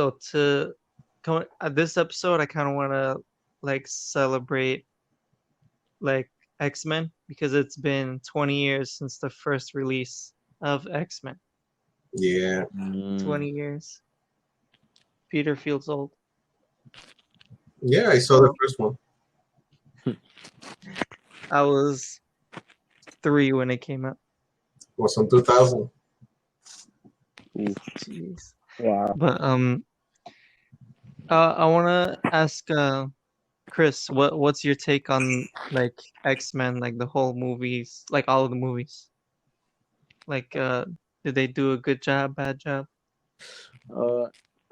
So to come this episode, I kind of want to like celebrate like X-Men because it's been 20 years since the first release of X-Men. Yeah. 20 years. Peter feels old. Yeah, I saw the first one. I was 3 when it came out. It was from 2000. Jeez. Wow. But I want to ask Chris, what's your take on like X-Men, like the whole movies, like all of the movies? Like did they do a good job, bad job?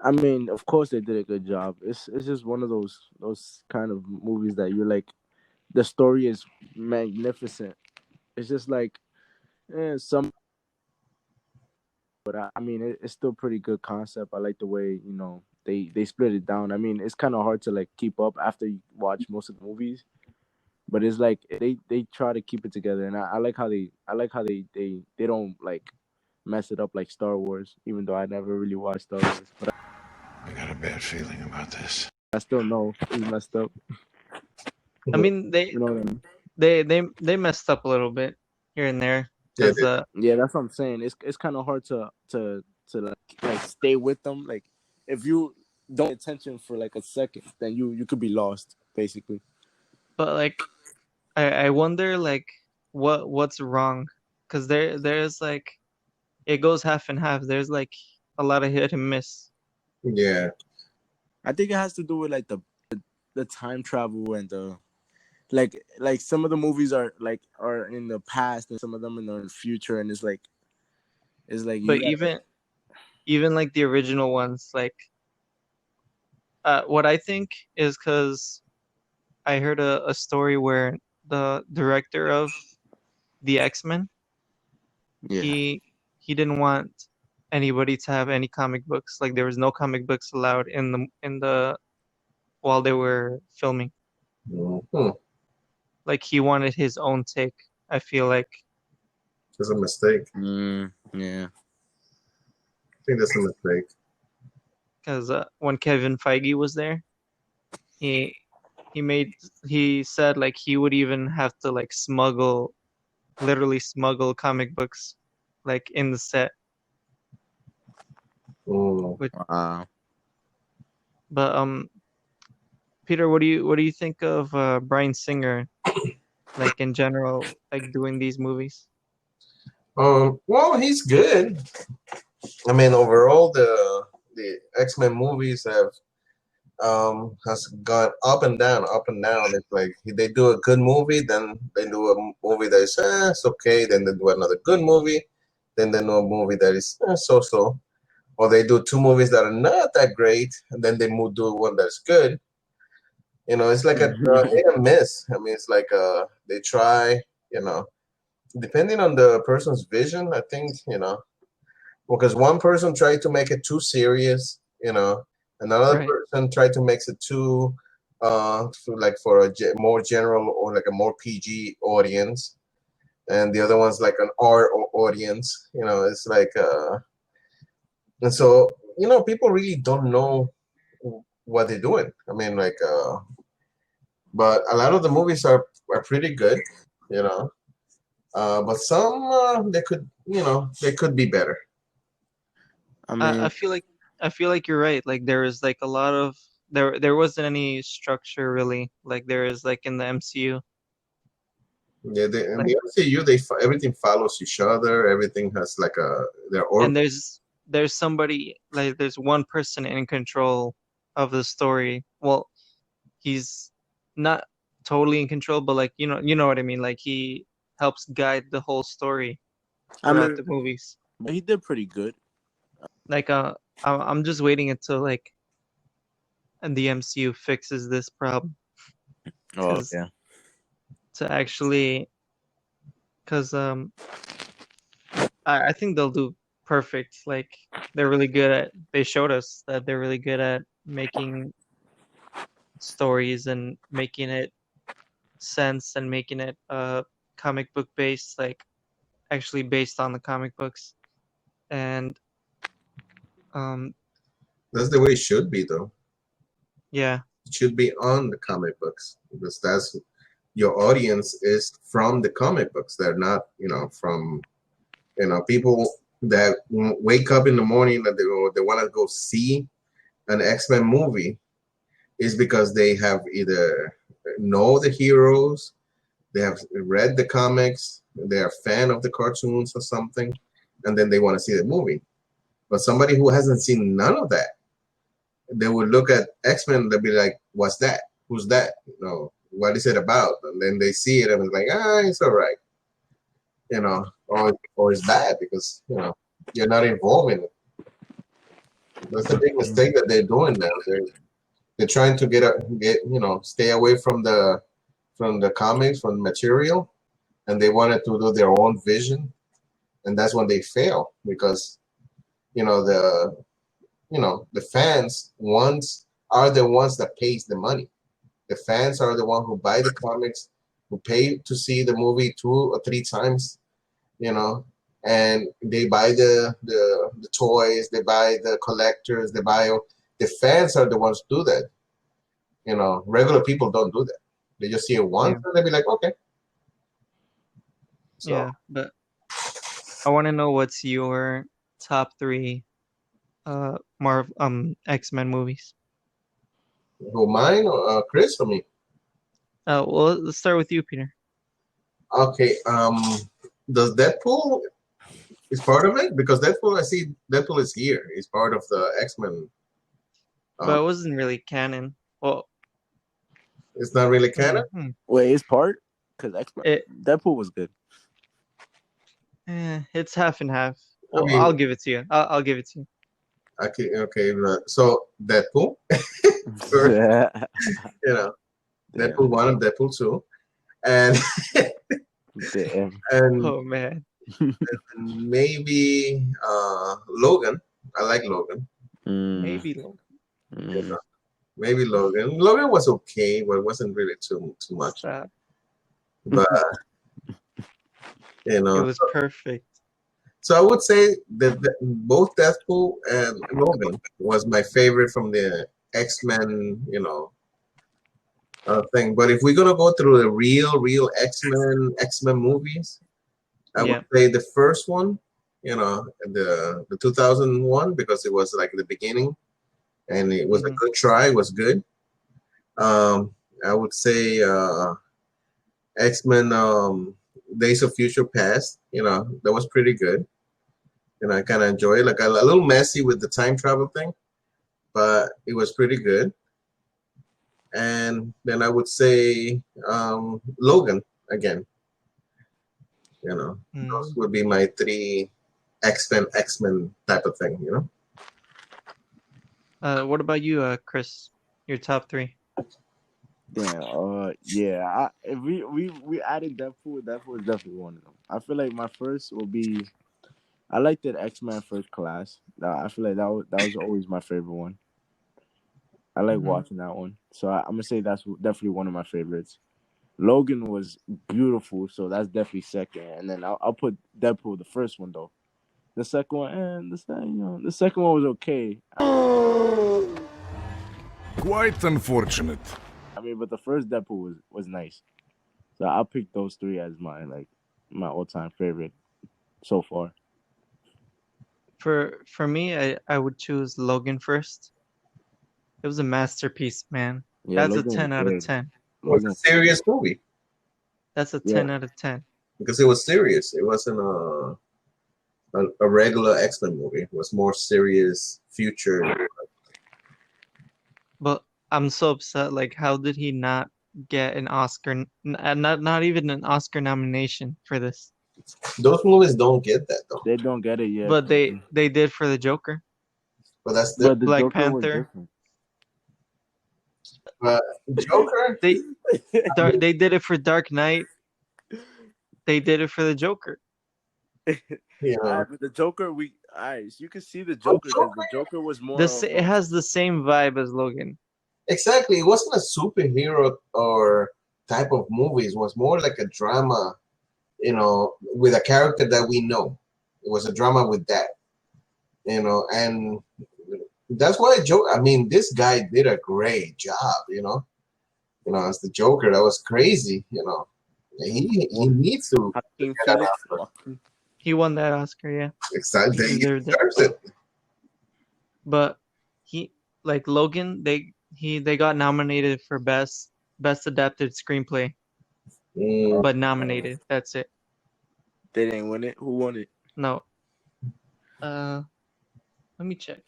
I mean, of course they did a good job. It's just one of those kind of movies that you're like, the story is magnificent. It's just like some, but I mean it's still pretty good concept. I like the way they split it down. I mean it's kind of hard to like keep up after you watch most of the movies, but it's like they try to keep it together, and I like how they don't like mess it up like Star Wars. Even though I never really watched Star Wars, but I got a bad feeling about this. I still know it's messed up. I mean, You know what I mean? they messed up a little bit here and there Yeah, because Yeah, that's what I'm saying. It's kind of hard to like stay with them. Like if you don't pay attention for like a second, then you could be lost basically. but like I wonder like what's wrong because there's like it goes half and half. There's like a lot of hit and miss. yeah. I think it has to do with like the time travel and the like some of the movies are in the past and some of them in the future, and it's like But even like the original ones, like what I think is because I heard a story where the director of the X-Men yeah. he didn't want anybody to have any comic books. Like there was no comic books allowed in the while they were filming. Mhm. Like he wanted his own take. I feel like It's a mistake. Yeah. I think that's a mistake. because when Kevin Feige was there, he he said like he would even have to like literally smuggle comic books like in the set. Mm. Wow. But Peter, what do you think of Bryan Singer, like in general, like doing these movies? Well, he's good. I mean, overall, the X-Men movies have has gone up and down, up and down. It's like they do a good movie, then they do a movie that is it's okay, then they do another good movie, then they do a movie that is so-so, or they do two movies that are not that great, and then they do one that's good. You know, it's like a hit and miss. I mean, it's like they try, you know, depending on the person's vision. I think because one person tried to make it too serious, another Right. person tried to make it too, like for a more general or like a more PG audience, and the other one's like an R audience. It's like, and so people really don't know what they're doing. I mean, like, but a lot of the movies are pretty good, but some they could be better. I mean, I feel like you're right. Like there is like a lot of there wasn't any structure really. Like there is like in the MCU. Yeah, in Like, the MCU, everything follows each other. Everything has like their and org. there's somebody like there's one person in control of the story. Well, he's not totally in control, but like you know what I mean. Like he helps guide the whole story I throughout mean, the movies. but he did pretty good. Like I'm just waiting until like and the MCU fixes this problem. Oh yeah. To actually because I think they'll do perfect. Like they showed us that they're really good at making stories and making it sense and making it comic book based, like actually based on the comic books. And um That's the way it should be, though. Yeah. It should be on the comic books because that's your audience is from the comic books. They're not, from people that wake up in the morning that they want to go see an X-Men movie is because they have either know the heroes, they have read the comics, they're a fan of the cartoons or something, and then they want to see the movie. But somebody who hasn't seen none of that, they would look at X-Men, they'll be like, what's that? Who's that? What is it about? And then they see it and it's like, it's all right. Or it's bad because, you're not involved in it. That's the big mistake that they're doing now. They're trying to stay away from the comics, from the material, and they wanted to do their own vision, and that's when they fail because the fans are the ones that pays the money. The fans are the one who buy the comics, who pay to see the movie 2 or 3 times, and they buy the toys, they buy the collectors, the fans are the ones who do that. Regular people don't do that. They just see it once and they be like, okay. So, yeah, but I want to know what's your top 3 X-Men movies. who, mine or Chris or me? Well, let's start with you, Peter. Okay. Does Deadpool is part of it? Because I see Deadpool is here. He's part of the X-Men. But it wasn't really canon. Well, it's not really canon. Wait, it's part? Because Deadpool was good. It's half and half. Well, I'll give it to you. I'll give it to you. Okay. So Deadpool, Deadpool 1 and Deadpool 2, and and oh man, and maybe Logan. I like Logan. Maybe Logan. Maybe Logan. Logan was okay, but it wasn't really too much. But it was perfect. So I would say that both Deadpool and Logan was my favorite from the X-Men, thing. But if we're gonna go through the real X-Men movies, I would say the first one, the 2001, because it was like the beginning, and it was a good try. It was good. I would say X-Men. Days of Future Past, that was pretty good. I kind of enjoy it. Like a little messy with the time travel thing, but it was pretty good. And then I would say Logan again. Those would be my 3 X-Men type of thing. What about you, Chris? Your top 3? Damn. If we added Deadpool is definitely one of them. I feel like my first will be. I liked it X-Men First Class. I feel like that was always my favorite one. I like watching that one, so I'm gonna say that's definitely one of my favorites. Logan was beautiful, so that's definitely second. And then I'll put Deadpool the first one though. The second one, the second one was okay. Quite unfortunate. I mean, but the first Deadpool was nice. So I'll pick those 3 as my all-time favorite so far. For me, I would choose Logan first. It was a masterpiece, man. Yeah, that's Logan a 10 out of 10. It was a serious movie. That's a 10 out of 10. Because it was serious. It wasn't a regular X-Men movie. It was more serious future. But I'm so upset. Like, how did he not get an Oscar? Not even an Oscar nomination for this. Those movies don't get that though. They don't get it yet. But they did for the Joker. But that's the Black Joker Panther. Joker. They did it for Dark Knight. They did it for the Joker. Yeah, but the Joker, so you can see the Joker because the Joker was more. It has the same vibe as Logan. Exactly, it wasn't a superhero or type of movies. It was more like a drama, with a character that we know. It was a drama with that, and that's why I mean, this guy did a great job. As the Joker, that was crazy. He needs to Joaquin get an Phoenix. Oscar. He won that Oscar, yeah. Excited. He He deserved it. deserves it. But he like Logan, they got nominated for best adapted screenplay, Mm, but nominated. That's it. They didn't win it. Who won it? No. Let me check.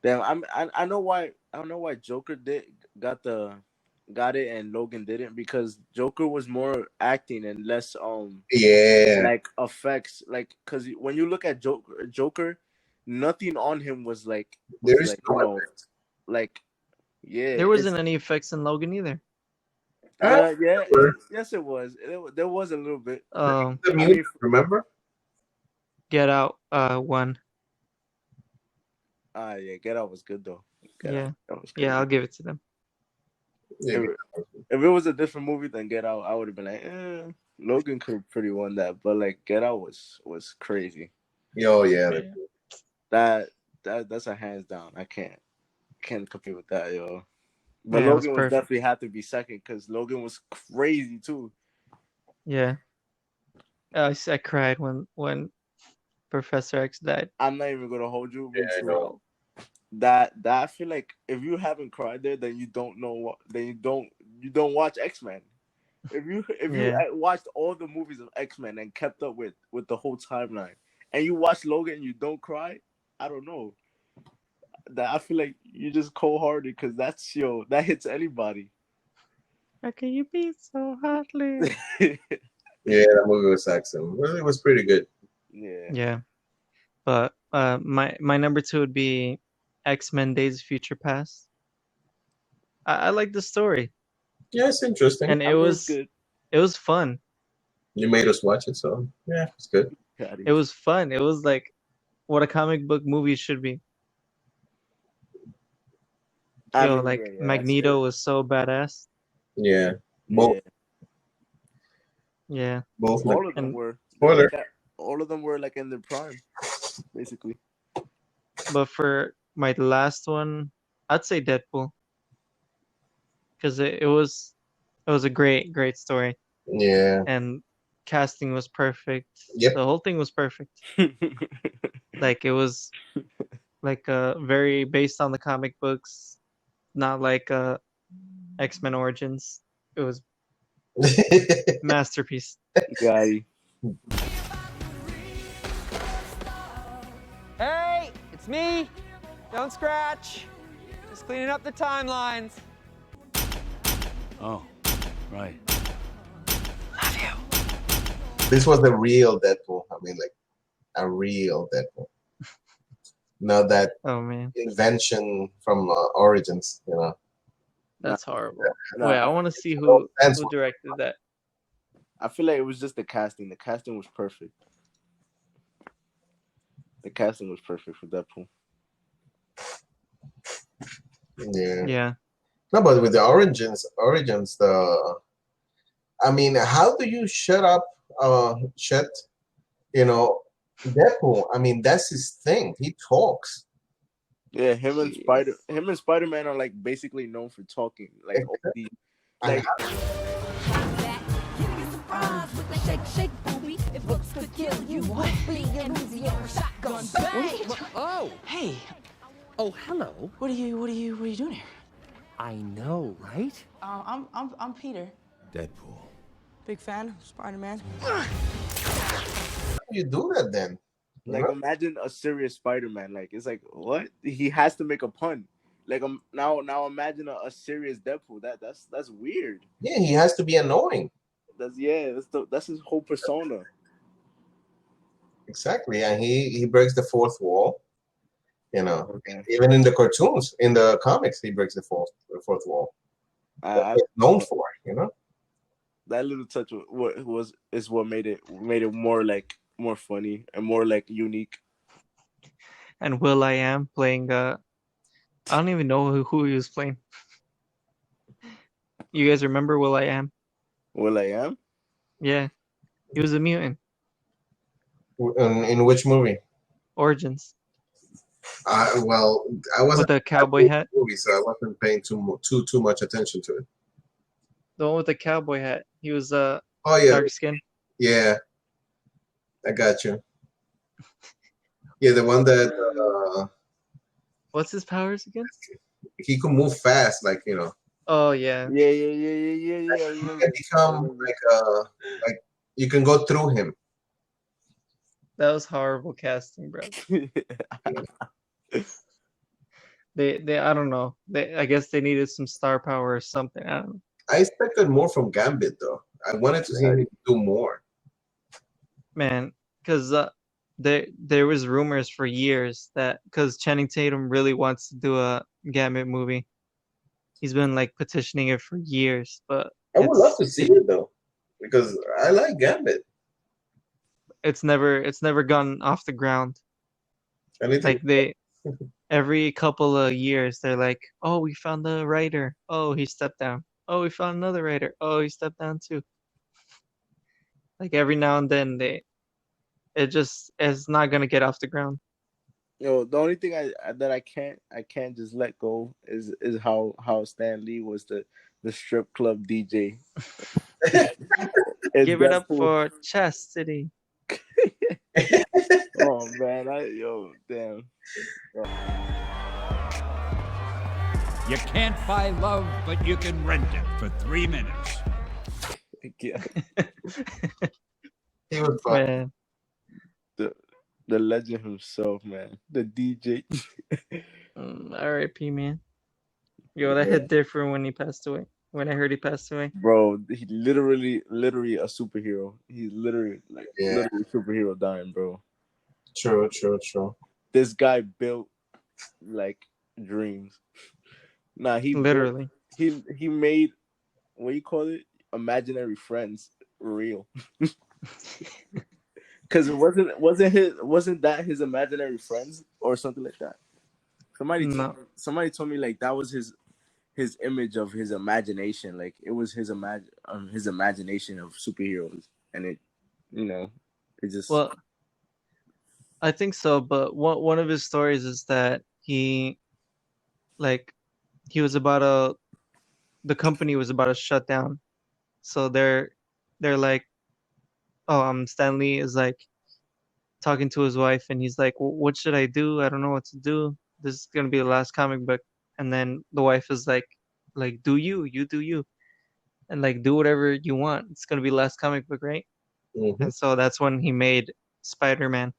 Damn, I know why. I don't know why Joker got it and Logan didn't, because Joker was more acting and less yeah, like effects, like, because when you look at Joker, nothing on him was like there is no like, yeah, There wasn't any effects in Logan either. yes it was. There was a little bit. Um, the mute, remember? Get Out won. Yeah, Get Out was good though. Yeah, That was yeah, I'll give it to them. Yeah. If it was a different movie than Get Out, I would have been like, Logan could have pretty won that, but like Get Out was crazy. Oh yeah. That's a hands down. I can't compete with that, yo. But Yeah, Logan was definitely had to be second, because Logan was crazy too. Yeah. I cried when Professor X died. I'm not even gonna hold you, but Yeah, I know. that I feel like if you haven't cried there, then you don't know what. Then you don't watch X-Men. If you watched all the movies of X-Men and kept up with the whole timeline, and you watch Logan and you don't cry, I don't know. That I feel like you're just cold-hearted, because that hits anybody. How can you be so heartless? Yeah, that movie was excellent. Well, it was pretty good. Yeah. Yeah. But my number 2 would be X-Men Days of Future Past. I like the story. Yeah, it's interesting. And it was good. It was fun. You made us watch it, so yeah, it's good. It was fun. It was like what a comic book movie should be. Magneto was so badass. Yeah. Both. Yeah. Both. All of them were. Spoiler. All of them were like in their prime, basically. But for my last one, I'd say Deadpool, because it was a great story. Yeah. And casting was perfect. Yep. The whole thing was perfect. Like it was like very based on the comic books, not like X-Men Origins. It was masterpiece. Guy. Hey, it's me. Don't scratch. Just cleaning up the timelines. Oh, right. Love you. This was the real Deadpool. I mean, like a real Deadpool. Not that invention from Origins, That's horrible. Wait, I want to see who directed that. I feel like it was just the casting. The casting was perfect. The casting was perfect for Deadpool. Yeah. Yeah. No, but with the Origins, I mean, how do you shut Deadpool? I mean, that's his thing. He talks. Yeah, him and Spider-Man are like basically known for talking. Like Oh, hey. Oh, hello. What are you doing here? I know, right? I'm Peter. Deadpool. Big fan of Spider-Man. How do you do that then? Like, imagine a serious Spider-Man. Like, it's like, what? He has to make a pun. Like, now imagine a serious Deadpool. That's weird. Yeah, he has to be annoying. That's his whole persona. Exactly, and he breaks the fourth wall. Even in the cartoons, in the comics, he breaks the fourth wall. He's known for, That little touch is what made it more funny and more like unique. And will.i.am playing I don't even know who he was playing. You guys remember will.i.am? will.i.am? Yeah. He was a mutant. In which movie? Origins. Well, I with wasn't the cowboy hat. movie, so I wasn't paying too much attention to it. The one with the cowboy hat. He was Oh yeah, dark skin. yeah, I got you. Yeah, the one that What's his powers again? he could move fast, like Oh yeah, Yeah. I he remember. can become like you can go through him. that was horrible casting, bro. They I don't know. I guess they needed some star power or something. I don't know. I expected more from Gambit though. I wanted to see him do more. Man, because there was rumors for years that because Channing Tatum really wants to do a Gambit movie. He's been like petitioning it for years, but I would love to see it though, because I like Gambit. it's never gone off the ground. Anything? Like every couple of years they're like, oh, we found the writer. Oh, he stepped down. Oh, we found another writer. Oh, he stepped down too. Like every now and then it's not gonna get off the ground. Yo, the only thing that I can't just let go is how Stan Lee was the strip club DJ. Give it up for Chastity. Oh man, damn. You can't buy love, but you can rent it for 3 minutes. Yeah. He was fun. Man, The legend himself, man. The DJ. R.I.P. man. Yo, that hit different when he passed away. When I heard he passed away. Bro, he literally a superhero. He's literally literally a superhero dying, bro. True. This guy built like dreams. Nah, he Literally. he made, what you call it, imaginary friends real. Because wasn't that his imaginary friends or something like that? Somebody told me like that was his image of his imagination. Like it was his imagination of superheroes, and it just. Well, I think so, but one of his stories is that he was the company was about to shut down. So they're like, oh, Stan Lee is like talking to his wife, and he's like, well, what should I do? I don't know what to do. This is gonna be the last comic book. And then the wife is like do you do you, and like do whatever you want. It's gonna be the last comic book, right? Mm-hmm. And so that's when he made Spider-Man,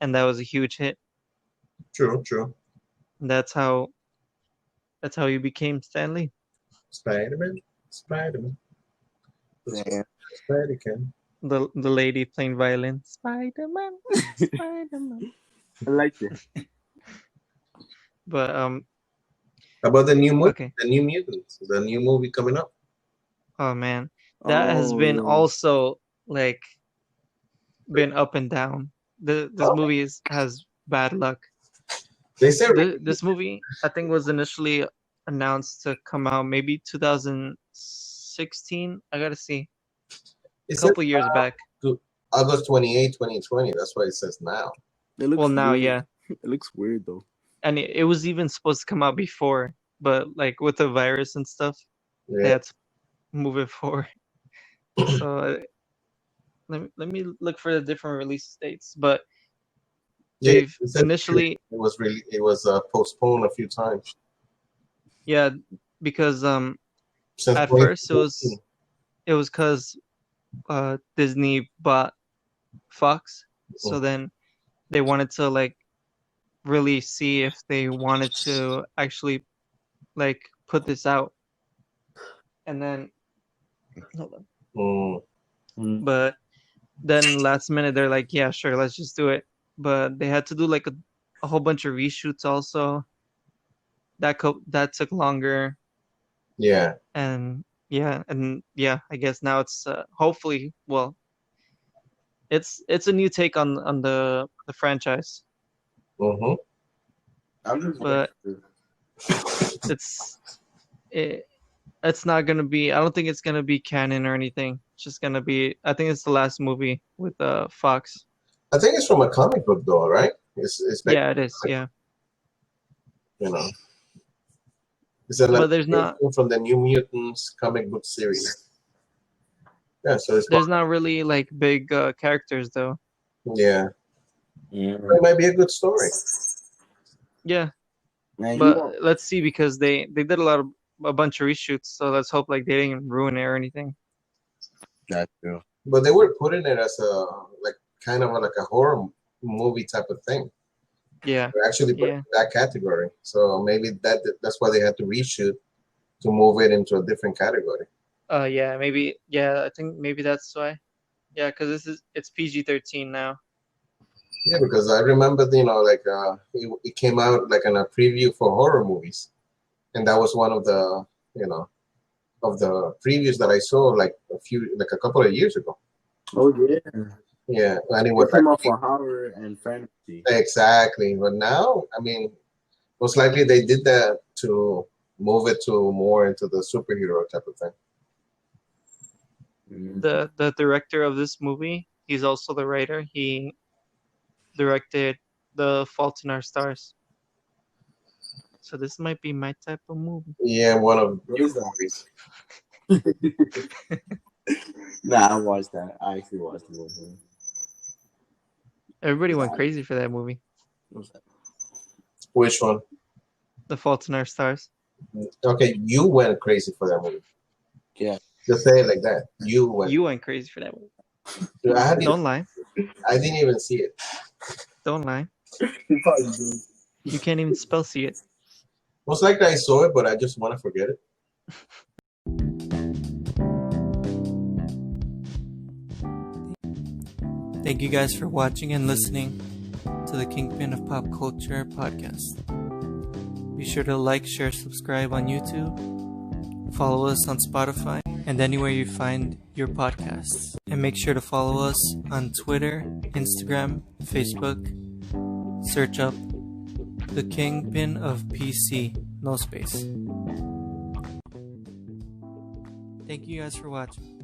and that was a huge hit. True. And that's how you became Stan Lee. Spider-Man. Yeah. Spider-Man. The lady playing violin. Spider-Man. I like it. How But about the new movie? okay. The new Mutants. The new movie coming up. Oh man, that has been also like been up and down. This movie has bad luck. They said This movie, I think, was initially announced to come out maybe 2016. I gotta see. A couple years back. August 28, 2020. That's why it says now. Well, now, weird. yeah. It looks weird though. And it was even supposed to come out before, but like with the virus and stuff, they had to move it forward. So let me look for the different release dates. But they've initially it was postponed a few times. Yeah, because Since at first it was because Disney bought Fox, so then they wanted to like really see if they wanted to actually like put this out, and then hold on. But then last minute they're like, yeah, sure, let's just do it. But they had to do like a whole bunch of reshoots also. That took longer. Yeah. And I guess now it's hopefully, well, it's a new take on the franchise. Mm-hmm. But it's not gonna be. I don't think it's gonna be canon or anything. It's just gonna be. I think it's the last movie with Fox. I think it's from a comic book, though, right? It's Yeah, it is. Yeah, you know. It's an but there's not adaptation from the New Mutants comic book series. Yeah, so it's there's not really like big characters though. yeah. Mm. It might be a good story. Yeah, Man, you but won't. let's see because they did a bunch of reshoots, so let's hope like they didn't ruin it or anything. That's true. But they were putting it as a like kind of like a horror movie type of thing. Yeah, They're actually put it yeah, in that category. So maybe that's why they had to reshoot to move it into a different category. yeah, maybe, yeah, I think maybe that's why. Yeah, because it's PG-13 now. Yeah, because I remember, like it came out like in a preview for horror movies, and that was one of the, of the previews that I saw like a couple of years ago. Oh yeah. Yeah, and it It was came like out for horror and fantasy. exactly. But now, I mean, most likely they did that to move it to more into the superhero type of thing. Mm. The director of this movie, he's also the writer. He directed The Fault in Our Stars. So this might be my type of movie. Yeah, one of What your is that? movies. Nah, I watched that. I actually watched the movie. Everybody went Yeah. crazy for that movie. What was that? Which one? The Fault in Our Stars. Okay, you went crazy for that movie. Yeah. Just say it like that. You went. You went crazy for that movie. Don't lie. I didn't even see it. Don't lie. You probably did. You can't even spell see it. Most likely I saw it, but I just want to forget it. Thank you guys for watching and listening to the Kingpin of Pop Culture podcast. Be sure to like, share, subscribe on YouTube, follow us on Spotify, and anywhere you find your podcasts. And make sure to follow us on Twitter, Instagram, Facebook. Search up the Kingpin of PC, no space. Thank you guys for watching.